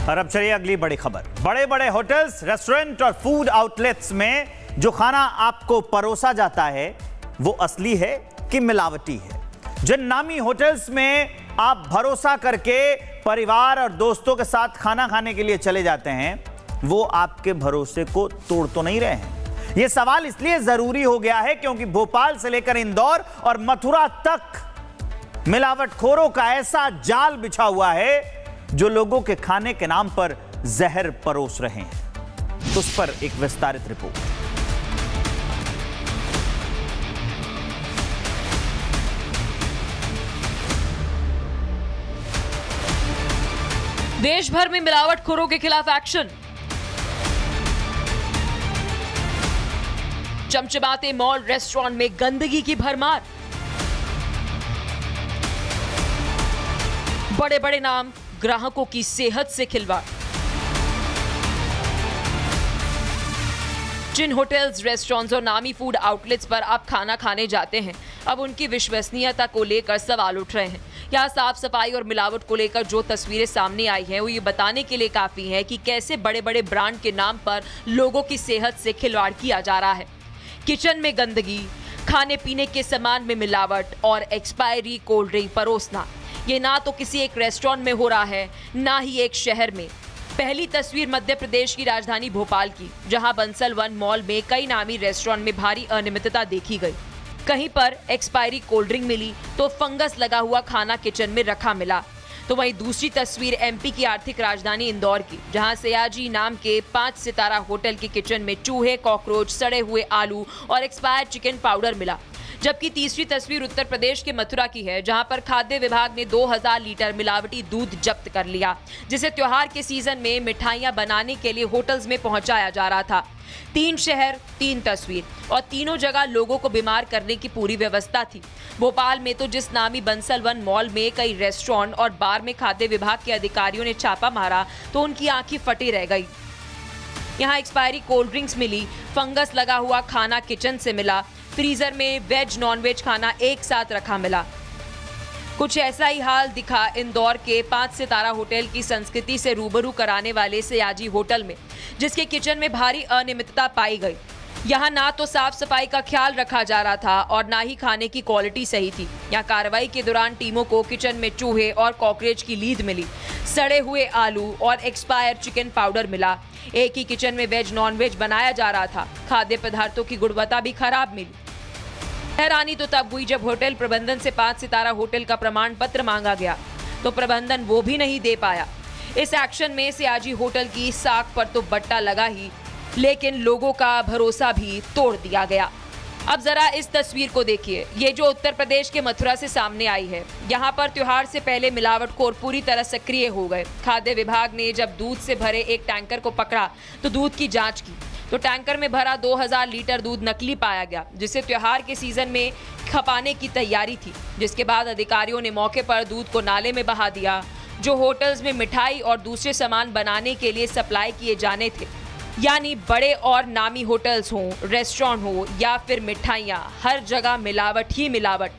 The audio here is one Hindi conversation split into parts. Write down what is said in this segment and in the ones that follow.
और अब चलिए अगली बड़ी खबर। बड़े बड़े होटल्स, रेस्टोरेंट और फूड आउटलेट्स में जो खाना आपको परोसा जाता है वो असली है कि मिलावटी है। जिन नामी होटल्स में आप भरोसा करके परिवार और दोस्तों के साथ खाना खाने के लिए चले जाते हैं वो आपके भरोसे को तोड़ तो नहीं रहे हैं। यह सवाल इसलिए जरूरी हो गया है क्योंकि भोपाल से लेकर इंदौर और मथुरा तक मिलावटखोरों का ऐसा जाल बिछा हुआ है जो लोगों के खाने के नाम पर जहर परोस रहे हैं। उस पर एक विस्तारित रिपोर्ट। देश भर में मिलावटखोरों के खिलाफ एक्शन। चमचमाते मॉल, रेस्टोरेंट में गंदगी की भरमार। बड़े बड़े नाम, ग्राहकों की सेहत से खिलवाड़। जिन होटल्स, रेस्टोरेंट्स और नामी फूड आउटलेट्स पर आप खाना खाने जाते हैं अब उनकी विश्वसनीयता को लेकर सवाल उठ रहे हैं। यहाँ साफ सफाई और मिलावट को लेकर जो तस्वीरें सामने आई हैं वो ये बताने के लिए काफी है कि कैसे बड़े बड़े ब्रांड के नाम पर लोगों की सेहत से खिलवाड़ किया जा रहा है। किचन में गंदगी, खाने पीने के सामान में मिलावट और एक्सपायरी कोल्ड ड्रिंक परोसना, ये ना तो किसी एक रेस्टोरेंट में हो रहा है ना ही एक शहर में। पहली तस्वीर मध्य प्रदेश की राजधानी भोपाल की, जहां बंसल वन मॉल में कई नामी रेस्टोरेंट में भारी अनियमितता देखी गई। कहीं पर एक्सपायरी कोल्ड ड्रिंक मिली तो फंगस लगा हुआ खाना किचन में रखा मिला। तो वहीं दूसरी तस्वीर एमपी की आर्थिक राजधानी इंदौर की, जहां सयाजी नाम के 5 सितारा होटल के किचन में चूहे, कॉकरोच, सड़े हुए आलू और एक्सपायर्ड चिकन पाउडर मिला। जबकि तीसरी तस्वीर उत्तर प्रदेश के मथुरा की है, जहां पर खाद्य विभाग ने 2000 लीटर मिलावटी दूध जब्त कर लिया, जिसे त्योहार के सीजन में मिठाइयां बनाने के लिए होटल्स में पहुंचाया जा रहा था। 3 शहर, 3 तस्वीर और तीनों जगह लोगों को बीमार करने की पूरी व्यवस्था थी। भोपाल में तो जिस नामी बंसल वन मॉल में कई रेस्टोरेंट और बार में खाद्य विभाग के अधिकारियों ने छापा मारा तो उनकी आंखें फटी रह गई। यहाँ एक्सपायरी कोल्ड ड्रिंक्स मिली, फंगस लगा हुआ खाना किचन से मिला, फ्रीजर में वेज नॉन वेज खाना एक साथ रखा मिला। कुछ ऐसा ही हाल दिखा इंदौर के 5 सितारा होटल की संस्कृति से रूबरू कराने वाले सयाजी होटल में, जिसके किचन में भारी अनियमितता पाई गई। यहाँ ना तो साफ सफाई का ख्याल रखा जा रहा था और ना ही खाने की क्वालिटी सही थी। यहाँ कार्रवाई के दौरान टीमों को किचन में चूहे और कॉकरोच की लीद मिली, सड़े हुए आलू और एक्सपायर चिकन पाउडर मिला। एक ही किचन में वेज नॉन वेज बनाया जा रहा था। खाद्य पदार्थों की गुणवत्ता भी खराब मिली। हैरानी तो तब हुई जब होटल प्रबंधन से 5 सितारा होटल का प्रमाण पत्र मांगा गया तो प्रबंधन वो भी नहीं दे पाया। इस एक्शन में सयाजी होटल की साख पर तो बट्टा लगा ही, लेकिन लोगों का भरोसा भी तोड़ दिया गया। अब जरा इस तस्वीर को देखिए, ये जो उत्तर प्रदेश के मथुरा से सामने आई है। यहाँ पर त्योहार से पहले मिलावटखोर पूरी तरह सक्रिय हो गए। खाद्य विभाग ने जब दूध से भरे एक टैंकर को पकड़ा तो दूध की जांच की तो टैंकर में भरा 2000 लीटर दूध नकली पाया गया, जिसे त्योहार के सीजन में खपाने की तैयारी थी। जिसके बाद अधिकारियों ने मौके पर दूध को नाले में बहा दिया, जो होटल्स में मिठाई और दूसरे सामान बनाने के लिए सप्लाई किए जाने थे। यानी बड़े और नामी होटल्स हों, रेस्टोरेंट हो या फिर मिठाइयाँ, हर जगह मिलावट ही मिलावट।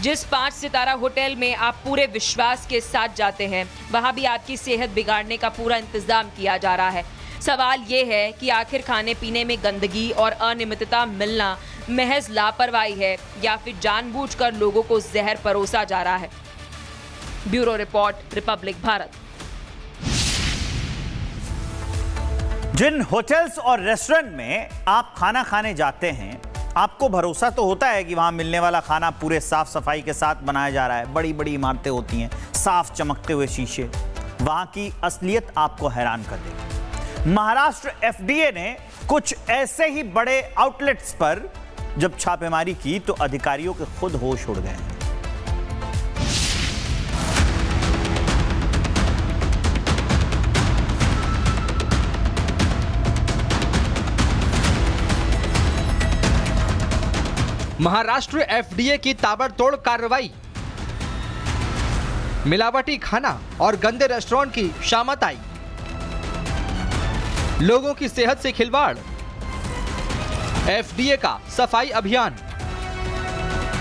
जिस 5 सितारा होटल में आप पूरे विश्वास के साथ जाते हैं वहाँ भी आपकी सेहत बिगाड़ने का पूरा इंतजाम किया जा रहा है। सवाल ये है कि आखिर खाने पीने में गंदगी और अनियमितता मिलना महज लापरवाही है या फिर जानबूझकर लोगों को जहर परोसा जा रहा है। Bureau report, republic Bharat. जिन होटल्स और रेस्टोरेंट में आप खाना खाने जाते हैं आपको भरोसा तो होता है कि वहां मिलने वाला खाना पूरे साफ सफाई के साथ बनाया जा रहा है। बड़ी बड़ी इमारतें होती हैं, साफ चमकते हुए शीशे। वहां की असलियत आपको हैरान कर देगी। महाराष्ट्र एफडीए ने कुछ ऐसे ही बड़े आउटलेट्स पर जब छापेमारी की तो अधिकारियों के खुद होश उड़ गए। महाराष्ट्र एफडीए की ताबड़तोड़ कार्रवाई। मिलावटी खाना और गंदे रेस्टोरेंट की शामत आई। लोगों की सेहत से खिलवाड़। एफडीए का सफाई अभियान।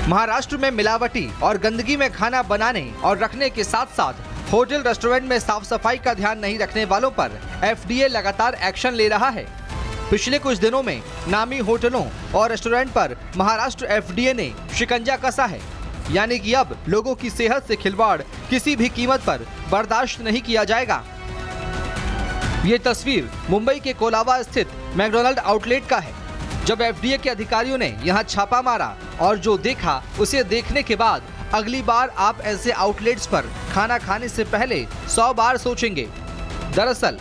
महाराष्ट्र में मिलावटी और गंदगी में खाना बनाने और रखने के साथ साथ होटल रेस्टोरेंट में साफ सफाई का ध्यान नहीं रखने वालों पर FDA लगातार एक्शन ले रहा है। पिछले कुछ दिनों में नामी होटलों और रेस्टोरेंट पर महाराष्ट्र FDA ने शिकंजा कसा है, यानी कि अब लोगों की सेहत से खिलवाड़ किसी भी कीमत पर बर्दाश्त नहीं किया जाएगा। ये तस्वीर मुंबई के कोलाबा स्थित मैकडॉनल्ड आउटलेट का है। जब FDA के अधिकारियों ने यहाँ छापा मारा और जो देखा उसे देखने के बाद अगली बार आप ऐसे आउटलेट्स पर खाना खाने से पहले 100 बार सोचेंगे। दरअसल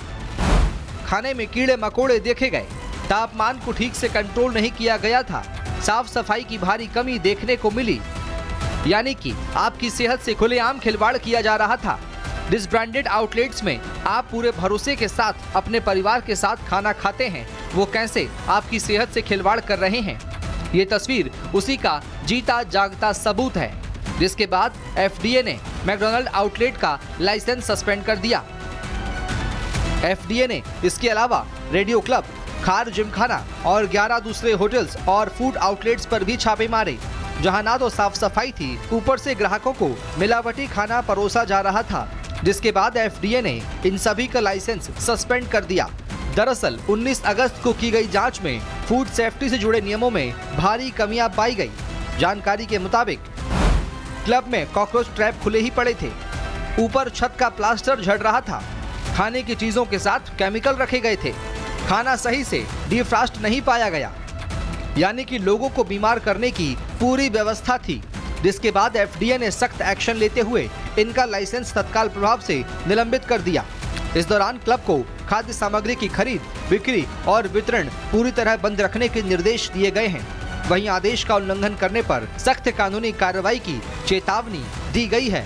खाने में कीड़े मकोड़े देखे गए, तापमान को ठीक से कंट्रोल नहीं किया गया था, साफ सफाई की भारी कमी देखने को मिली, यानी कि आपकी सेहत से खुलेआम खिलवाड़ किया जा रहा था। डिसब्रांडेड आउटलेट्स में आप पूरे भरोसे के साथ अपने परिवार के साथ खाना खाते हैं, वो कैसे आपकी सेहत से खिलवाड़ कर रहे हैं। ये तस्वीर उसी का जीता जागता सबूत है, जिसके बाद FDA ने मैकडॉनल्ड आउटलेट का लाइसेंस सस्पेंड कर दिया। FDA ने इसके अलावा रेडियो क्लब, खार जिमखाना और 11 दूसरे होटल्स और फूड आउटलेट्स पर भी छापे मारे, जहां ना तो साफ सफाई थी, ऊपर से ग्राहकों को मिलावटी खाना परोसा जा रहा था, जिसके बाद FDA ने इन सभी का लाइसेंस सस्पेंड कर दिया। दरअसल 19 अगस्त को की गई जांच में फूड सेफ्टी से जुड़े नियमों में भारी कमियां पाई गई। जानकारी के मुताबिक क्लब में कॉकरोच ट्रैप खुले ही पड़े थे, ऊपर छत का प्लास्टर झड़ रहा था, खाने की चीजों के साथ केमिकल रखे गए थे, खाना सही से डिफ्रास्ट नहीं पाया गया, यानी कि लोगों को बीमार करने की पूरी व्यवस्था थी, जिसके बाद FDA ने सख्त एक्शन लेते हुए इनका लाइसेंस तत्काल प्रभाव से निलंबित कर दिया। इस दौरान क्लब को खाद्य सामग्री की खरीद, बिक्री और वितरण पूरी तरह बंद रखने के निर्देश दिए गए हैं। वहीं आदेश का उल्लंघन करने पर सख्त कानूनी कार्रवाई की चेतावनी दी गई है।